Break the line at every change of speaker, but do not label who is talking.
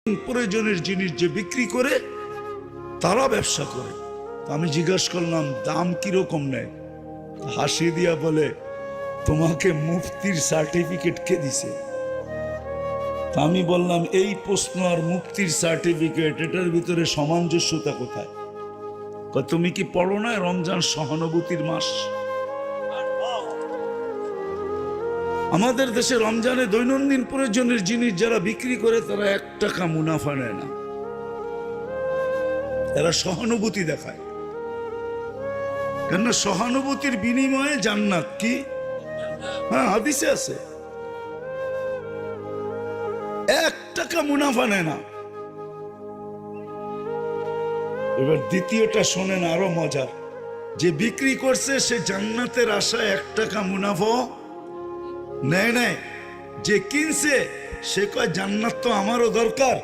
প্রয়োজনের জিনিস যে বিক্রি করে তারা ব্যবসা করে। আমি জিজ্ঞাসা করলাম দাম কিরকম নেয়? হাসি দিয়া বলে, তোমাকে মুফতির সার্টিফিকেট কে দিছে? আমি বললাম, এই প্রশ্ন আর মুফতির সার্টিফিকেট এটার ভিতরে সামঞ্জস্যতা কোথায়? তুমি কি পড়ো না রমজান সহানুভূতির মাস? আমাদের দেশে রমজানে দৈনন্দিন প্রয়োজনের জিনিস যারা বিক্রি করে তারা 1 টাকা মুনাফা নেয় না, এরা সহানুভূতি দেখায়। কেননা সহানুভূতির বিনিময়ে জান্নাত। কি? হ্যাঁ, হাদিসে আছে 1 টাকা মুনাফা নেয় না। এবার দ্বিতীয়টা শোনেন, আরো মজার। যে বিক্রি করছে সে জান্নাতের আশায় 1 টাকা মুনাফা নেয়। যে কিনছে সে কয় জান্নাত তো আমারও দরকার,